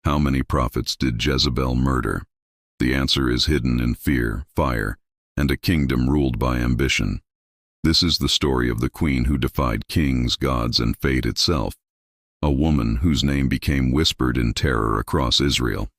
How many prophets did Jezebel murder? The answer is hidden in fear, fire, and a kingdom ruled by ambition. This is the story of the queen who defied kings, gods, and fate itself, a woman whose name became whispered in terror across Israel.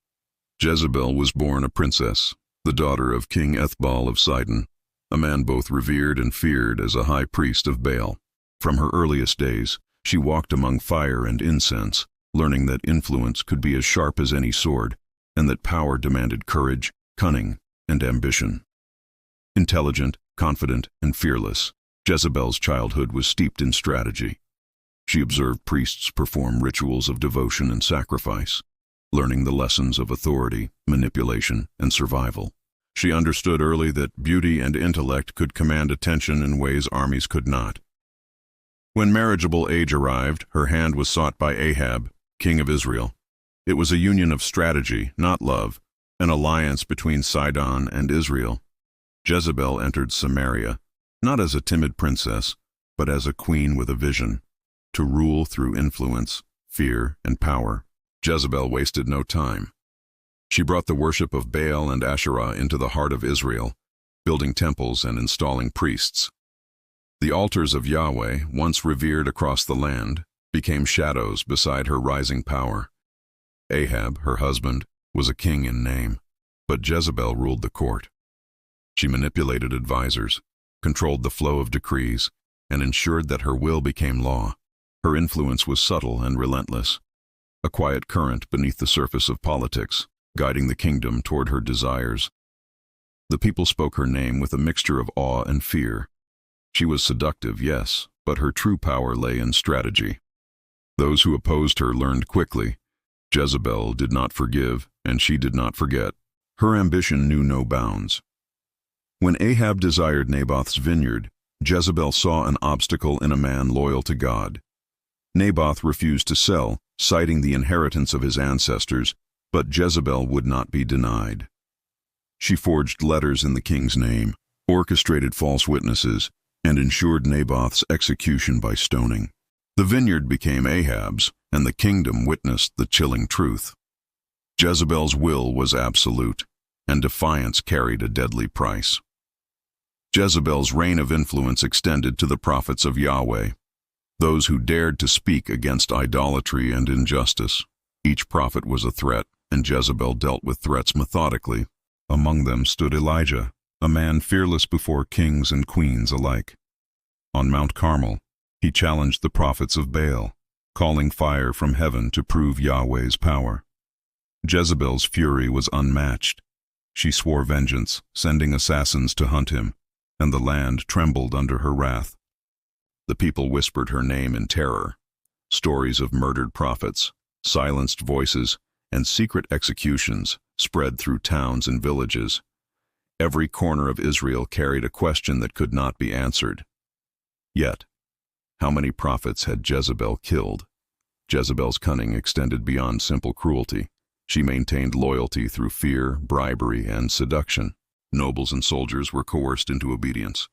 Jezebel was born a princess, the daughter of King Ethbaal of Sidon, a man both revered and feared as a high priest of Baal. From her earliest days, she walked among fire and incense, learning that influence could be as sharp as any sword, and that power demanded courage, cunning, and ambition. Intelligent, confident, and fearless, Jezebel's childhood was steeped in strategy. She observed priests perform rituals of devotion and sacrifice, learning the lessons of authority, manipulation, and survival. She understood early that beauty and intellect could command attention in ways armies could not. When marriageable age arrived, her hand was sought by Ahab, king of Israel. It was a union of strategy, not love, an alliance between Sidon and Israel. Jezebel entered Samaria, not as a timid princess, but as a queen with a vision, to rule through influence, fear, and power. Jezebel wasted no time. She brought the worship of Baal and Asherah into the heart of Israel, building temples and installing priests. The altars of Yahweh, once revered across the land, became shadows beside her rising power. Ahab, her husband, was a king in name, but Jezebel ruled the court. She manipulated advisors, controlled the flow of decrees, and ensured that her will became law. Her influence was subtle and relentless, a quiet current beneath the surface of politics, guiding the kingdom toward her desires. The people spoke her name with a mixture of awe and fear. She was seductive, yes, but her true power lay in strategy. Those who opposed her learned quickly. Jezebel did not forgive, and she did not forget. Her ambition knew no bounds. When Ahab desired Naboth's vineyard, Jezebel saw an obstacle in a man loyal to God. Naboth refused to sell, citing the inheritance of his ancestors, but Jezebel would not be denied. She forged letters in the king's name, orchestrated false witnesses, and ensured Naboth's execution by stoning. The vineyard became Ahab's, and the kingdom witnessed the chilling truth. Jezebel's will was absolute, and defiance carried a deadly price. Jezebel's reign of influence extended to the prophets of Yahweh, those who dared to speak against idolatry and injustice. Each prophet was a threat, and Jezebel dealt with threats methodically. Among them stood Elijah, a man fearless before kings and queens alike. On Mount Carmel, he challenged the prophets of Baal, calling fire from heaven to prove Yahweh's power. Jezebel's fury was unmatched. She swore vengeance, sending assassins to hunt him, and the land trembled under her wrath. The people whispered her name in terror. Stories of murdered prophets, silenced voices, and secret executions spread through towns and villages. Every corner of Israel carried a question that could not be answered. Yet, how many prophets had Jezebel killed? Jezebel's cunning extended beyond simple cruelty. She maintained loyalty through fear, bribery, and seduction. Nobles and soldiers were coerced into obedience.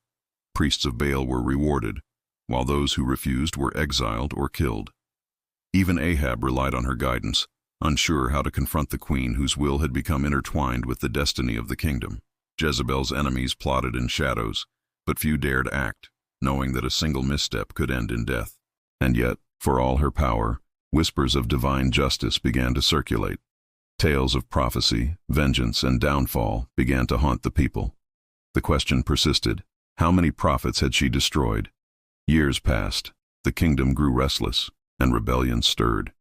Priests of Baal were rewarded, while those who refused were exiled or killed. Even Ahab relied on her guidance, unsure how to confront the queen whose will had become intertwined with the destiny of the kingdom. Jezebel's enemies plotted in shadows, but few dared act, knowing that a single misstep could end in death. And yet, for all her power, whispers of divine justice began to circulate. Tales of prophecy, vengeance, and downfall began to haunt the people. The question persisted: how many prophets had she destroyed? Years passed, the kingdom grew restless, and rebellion stirred.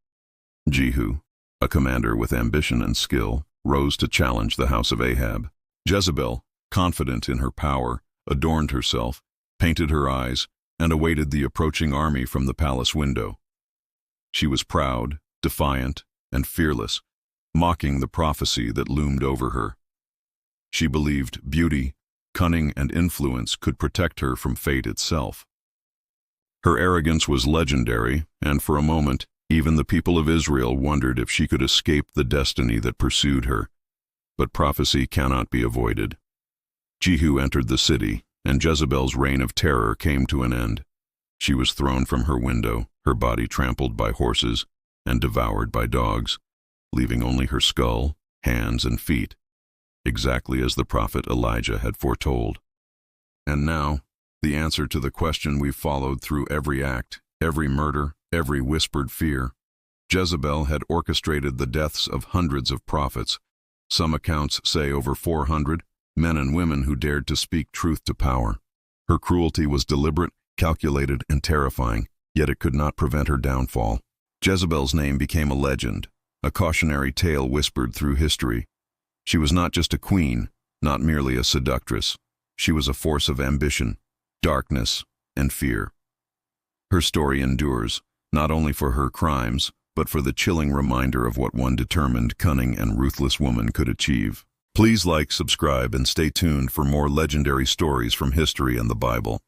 Jehu, a commander with ambition and skill, rose to challenge the house of Ahab. Jezebel, confident in her power, adorned herself, painted her eyes, and awaited the approaching army from the palace window. She was proud, defiant, and fearless, mocking the prophecy that loomed over her. She believed beauty, cunning, and influence could protect her from fate itself. Her arrogance was legendary, and for a moment, even the people of Israel wondered if she could escape the destiny that pursued her. But prophecy cannot be avoided. Jehu entered the city, and Jezebel's reign of terror came to an end. She was thrown from her window, her body trampled by horses and devoured by dogs. leaving only her skull, hands, and feet, exactly as the prophet Elijah had foretold. And now, the answer to the question we've followed through every act, every murder, every whispered fear. Jezebel had orchestrated the deaths of hundreds of prophets. Some accounts say over 400, men and women who dared to speak truth to power. Her cruelty was deliberate, calculated, and terrifying, yet it could not prevent her downfall. Jezebel's name became a legend, a cautionary tale whispered through history. She was not just a queen, not merely a seductress. She was a force of ambition, darkness, and fear. Her story endures, not only for her crimes, but for the chilling reminder of what one determined, cunning, and ruthless woman could achieve. Please like, subscribe, and stay tuned for more legendary stories from history and the Bible.